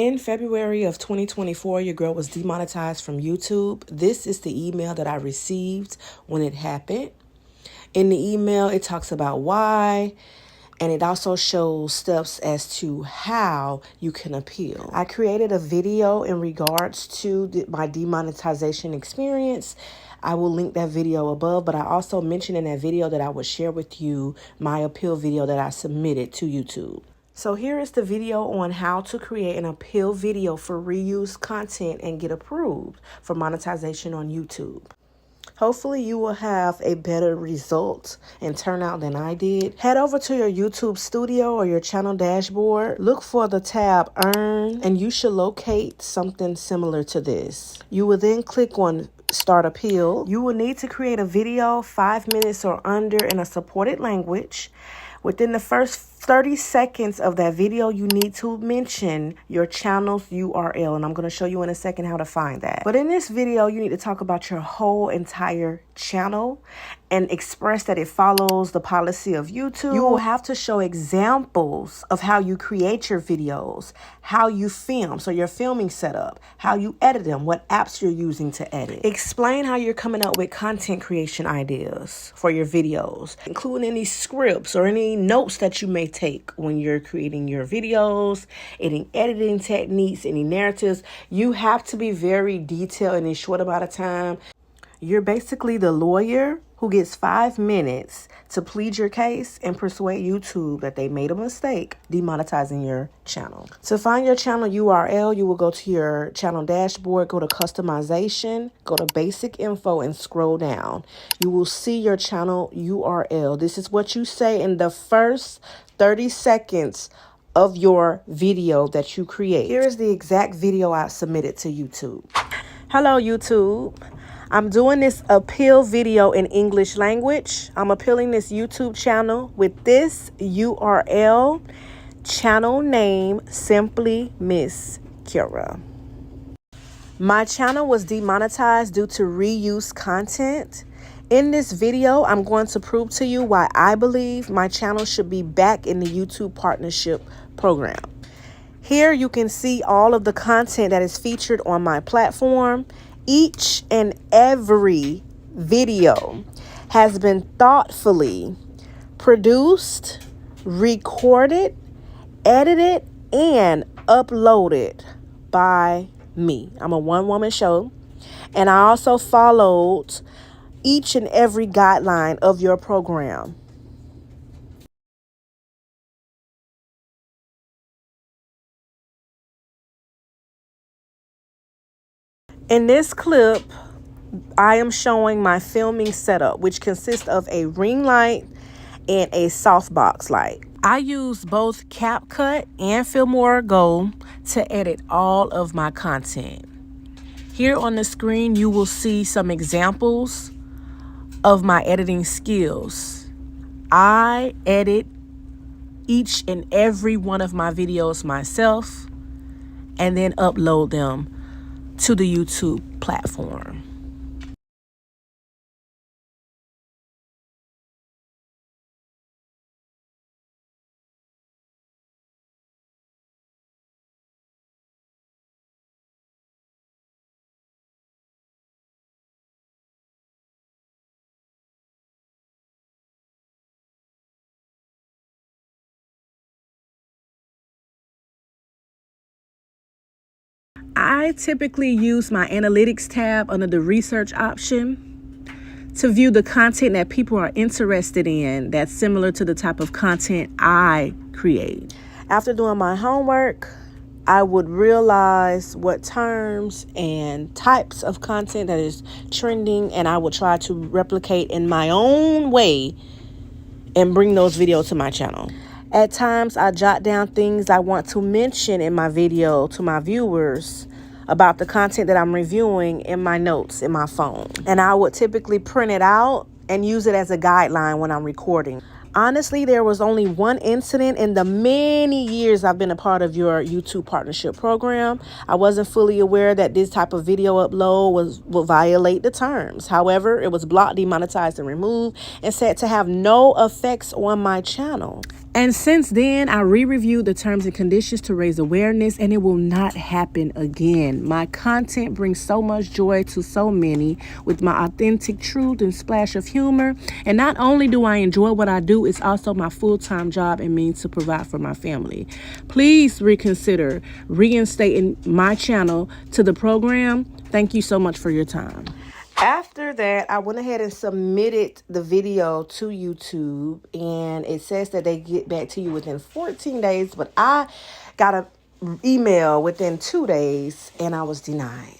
In February of 2024, your girl was demonetized from YouTube. This is the email that I received when it happened. In the email, it talks about why, and it also shows steps as to how you can appeal. I created a video in regards to my demonetization experience. I will link that video above, but I also mentioned in that video that I would share with you my appeal video that I submitted to YouTube. So here is the video on how to create an appeal video for reused content and get approved for monetization on YouTube. Hopefully you will have a better result and turnout than I did. Head over to your YouTube studio or your channel dashboard. Look for the tab Earn, and you should locate something similar to this. You will then click on Start Appeal. You will need to create a video 5 minutes or under in a supported language. Within the first 30 seconds of that video, you need to mention your channel's URL, and I'm going to show you in a second how to find that. But in this video, you need to talk about your whole entire channel and express that it follows the policy of YouTube. You will have to show examples of how you create your videos, how you film, so your filming setup, how you edit them, what apps you're using to edit. Explain how you're coming up with content creation ideas for your videos, including any scripts or any notes that you may take when you're creating your videos, any editing techniques, any narratives. You have to be very detailed in a short amount of time. You're basically the lawyer who gets 5 minutes to plead your case and persuade YouTube that they made a mistake demonetizing your channel. To find your channel URL, you will go to your channel dashboard, go to customization, go to basic info, and scroll down. You will see your channel URL. This is what you say in the first 30 seconds of your video that you create. Here is the exact video I submitted to YouTube. Hello, YouTube. I'm doing this appeal video in English language. I'm appealing this YouTube channel with this URL, channel name, Simply Miss Kira. My channel was demonetized due to reuse content. In this video, I'm going to prove to you why I believe my channel should be back in the YouTube partnership program. Here you can see all of the content that is featured on my platform. Each and every video has been thoughtfully produced, recorded, edited, and uploaded by me. I'm a one-woman show, and I also followed each and every guideline of your program. In this clip, I am showing my filming setup, which consists of a ring light and a softbox light. I use both CapCut and Filmora Go to edit all of my content. Here on the screen, you will see some examples of my editing skills. I edit each and every one of my videos myself and then upload them to the YouTube platform. I typically use my analytics tab under the research option to view the content that people are interested in that's similar to the type of content I create. After doing my homework, I would realize what terms and types of content that is trending, and I would try to replicate in my own way and bring those videos to my channel. At times, I jot down things I want to mention in my video to my viewers about the content that I'm reviewing in my notes in my phone. And I would typically print it out and use it as a guideline when I'm recording. Honestly, there was only one incident in the many years I've been a part of your YouTube partnership program. I wasn't fully aware that this type of video upload will violate the terms. However, it was blocked, demonetized, and removed, and said to have no effects on my channel. And since then, I re-reviewed the terms and conditions to raise awareness, and it will not happen again. My content brings so much joy to so many with my authentic truth and splash of humor. And not only do I enjoy what I do, it's also my full-time job and means to provide for my family. Please reconsider reinstating my channel to the program. Thank you so much for your time. After that, I went ahead and submitted the video to YouTube, and it says that they get back to you within 14 days, but I got an email within 2 days, and I was denied.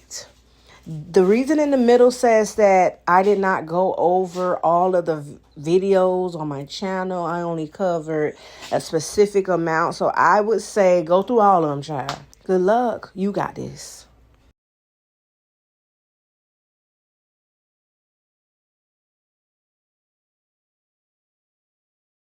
The reason in the middle says that I did not go over all of the videos on my channel. I only covered a specific amount, so I would say go through all of them, child. Good luck. You got this.